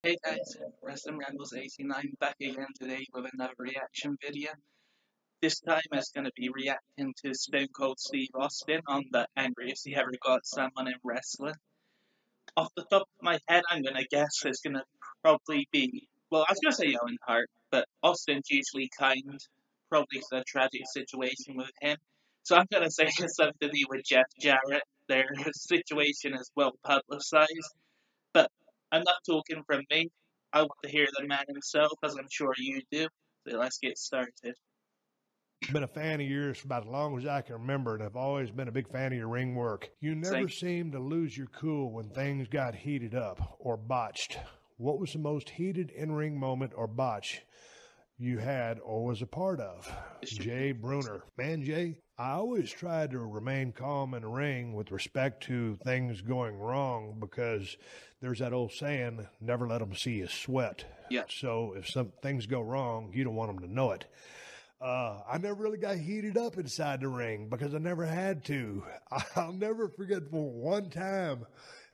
Hey guys, Wrestling Rambles 89 back again today with another reaction video. This time it's going to be reacting to Stone Cold Steve Austin on the Angriest He Ever Got Someone in Wrestling. Off the top of my head, I'm going to guess it's going to probably be, well, I was going to say Owen Hart, but Austin's usually kind. Probably a tragic situation with him. So I'm going to say it's something to do with Jeff Jarrett. Their situation is well publicized. But I'm not talking from me. I want to hear the man himself, as I'm sure you do. So let's get started. Been a fan of yours for about as long as I can remember, and I've always been a big fan of your ring work. You never Same. seemed to lose your cool when things got heated up or botched. What was the most heated in-ring moment or botch you had or was a part of? Jay Bruner. Man, Jay, I always tried to remain calm in the ring with respect to things going wrong because there's that old saying, never let them see you sweat. Yeah. So if some things go wrong, you don't want them to know it. I never really got heated up inside the ring because I never had to. I'll never forget for one time.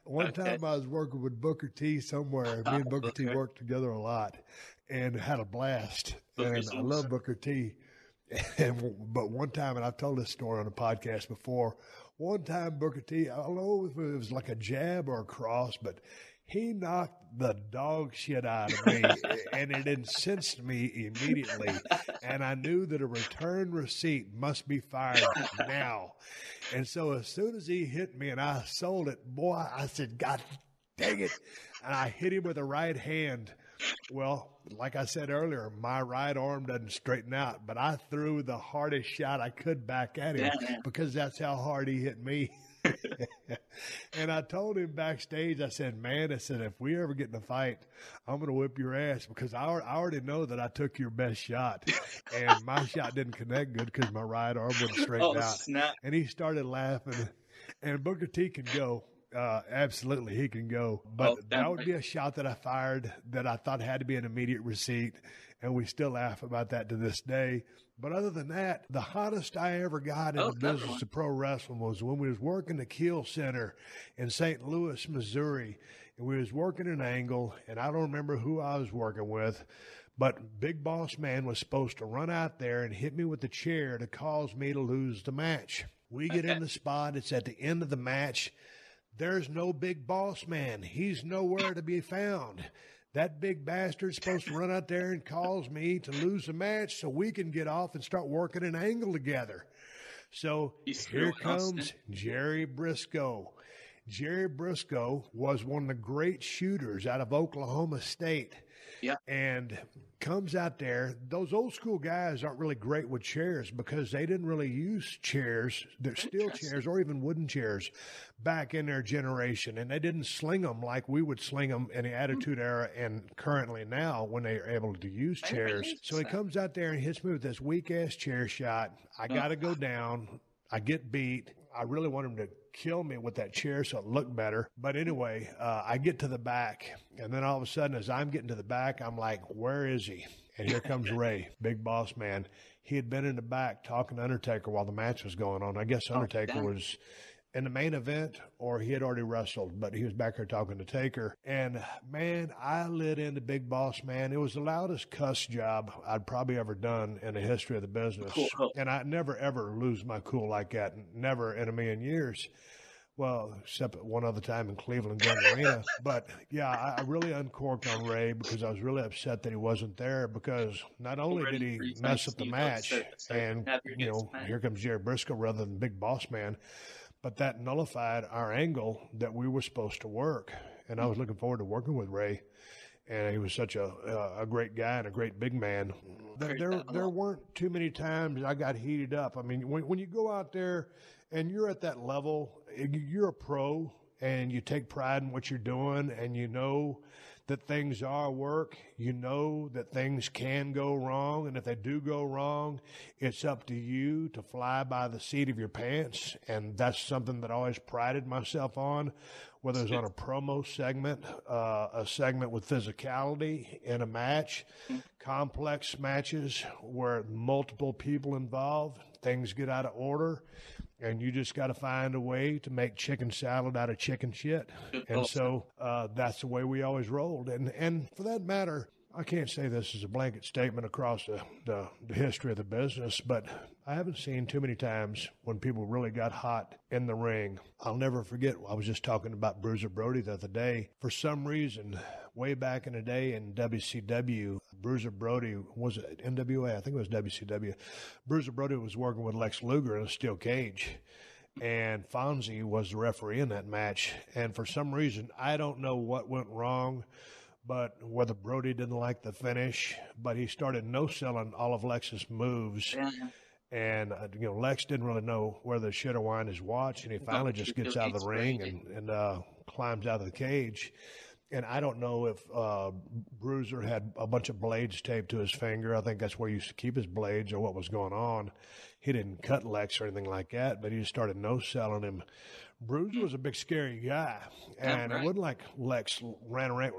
One time I was working with Booker T somewhere. Me and Booker T worked together a lot and had a blast. Booker's And I love Booker T. But one time, and I've told this story on a podcast before, one time Booker T, I don't know if it was like a jab or a cross, but he knocked the dog shit out of me, and it incensed me immediately. And I knew that a return receipt must be fired now. And so as soon as he hit me and I sold it, boy, I said, God dang it. And I hit him with a right hand. Well, like I said earlier, my right arm doesn't straighten out, but I threw the hardest shot I could back at him because that's how hard he hit me. And I told him backstage, I said, man, I said, if we ever get in a fight, I'm going to whip your ass because I already know that I took your best shot. And my shot didn't connect good because my right arm wouldn't straighten out. Snap. And he started laughing. And Booker T can go. Absolutely, he can go. But that would be a shot that I fired that I thought had to be an immediate receipt. And we still laugh about that to this day. But other than that, the hottest I ever got in the business of pro wrestling was when we was working the Kiel Center in St. Louis, Missouri. And we was working an angle, and I don't remember who I was working with, but Big Boss Man was supposed to run out there and hit me with the chair to cause me to lose the match. We get in the spot. It's at the end of the match. There's no Big Boss Man. He's nowhere to be found. That big bastard's supposed to run out there and cause me to lose the match so we can get off and start working an angle together. So here comes Jerry Briscoe. Jerry Briscoe was one of the great shooters out of Oklahoma State. Yeah. And comes out there. Those old school guys aren't really great with chairs because they didn't really use chairs. They're steel chairs or even wooden chairs back in their generation. And they didn't sling them like we would sling them in the Attitude Era and currently now when they are able to use chairs. So he comes out there and hits me with this weak-ass chair shot. I got to go down. I get beat. I really want him to kill me with that chair so it looked better. But anyway, I get to the back. And then all of a sudden, as I'm getting to the back, I'm like, where is he? And here comes Ray, Big Boss Man. He had been in the back talking to Undertaker while the match was going on. I guess Undertaker was in the main event or he had already wrestled, but he was back there talking to Taker. And man, I lit into Big Boss Man. It was the loudest cuss job I'd probably ever done in the history of the business. Cool. And I never ever lose my cool like that. Never in a million years. Well, except one other time in Cleveland Gun Arena. But yeah, I really uncorked on Ray because I was really upset that he wasn't there because not only did he mess up the match and, you know, here comes Jerry Briscoe rather than Big Boss Man, but that nullified our angle that we were supposed to work. And I was looking forward to working with Ray. And he was such a great guy and a great big man. There weren't too many times I got heated up. I mean, when you go out there and you're at that level, you're a pro and you take pride in what you're doing and you know that things are work. You know that things can go wrong. And if they do go wrong, it's up to you to fly by the seat of your pants. And that's something that I always prided myself on, whether it's on a promo segment, a segment with physicality in a match, complex matches where multiple people involved, things get out of order. and you just got to find a way to make chicken salad out of chicken shit. And so that's the way we always rolled. And for that matter, I can't say this is a blanket statement across the history of the business, but I haven't seen too many times when people really got hot in the ring. I'll never forget, I was just talking about Bruiser Brody the other day. For some reason, way back in the day in WCW, Bruiser Brody, was it NWA? I think it was WCW. Bruiser Brody was working with Lex Luger in a steel cage. And Fonzie was the referee in that match. And for some reason, I don't know what went wrong, but whether Brody didn't like the finish, but he started no-selling all of Lex's moves. Yeah. And, Lex didn't really know whether to shit or wind his watch, and he finally just gets out of the ring and climbs out of the cage. And I don't know if Bruiser had a bunch of blades taped to his finger. I think that's where he used to keep his blades or what was going on. He didn't cut Lex or anything like that, but he just started no-selling him. Bruiser was a big, scary guy, and it wasn't like Lex ran around.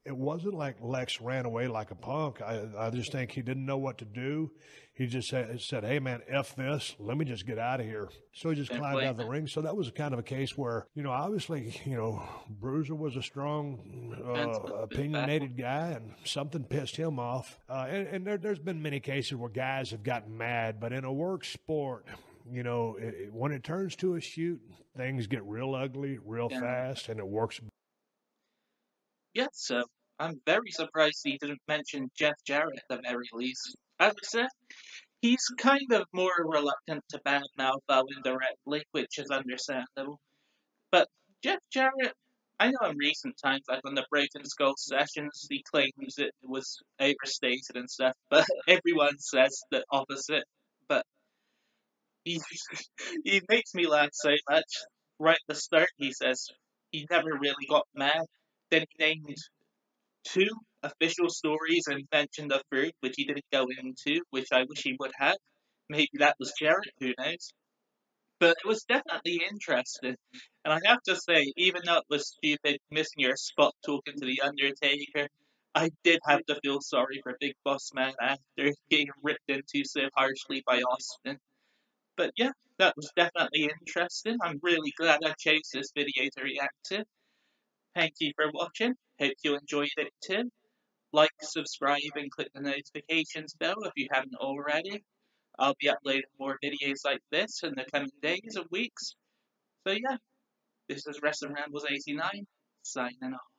It wasn't like Lex ran away like a punk. I just think he didn't know what to do. He just said, hey, man, F this. Let me just get out of here. So he just climbed out of the ring. So that was kind of a case where, obviously, Bruiser was a strong, opinionated guy, and something pissed him off. And there's been many cases where guys have gotten mad, but in a work sport, when it turns to a shoot, things get real ugly real fast, and it works. Yeah, so I'm very surprised he didn't mention Jeff Jarrett at the very least. As I said, he's kind of more reluctant to badmouth Val indirectly, which is understandable. But Jeff Jarrett, I know in recent times, like on the Broken Skull sessions, he claims it was overstated and stuff, but everyone says the opposite. But he, he makes me laugh so much. Right at the start, he says he never really got mad. Then he named two official stories and mentioned a third, which he didn't go into, which I wish he would have. Maybe that was Jarrett, who knows? But it was definitely interesting. And I have to say, even though it was stupid missing your spot talking to The Undertaker, I did have to feel sorry for Big Boss Man after getting ripped into so harshly by Austin. But yeah, that was definitely interesting. I'm really glad I chose this video to react to. Thank you for watching. Hope you enjoyed it too. Like, subscribe, and click the notifications bell if you haven't already. I'll be uploading more videos like this in the coming days and weeks. So yeah, this is Wrestling Rambles 89, signing off.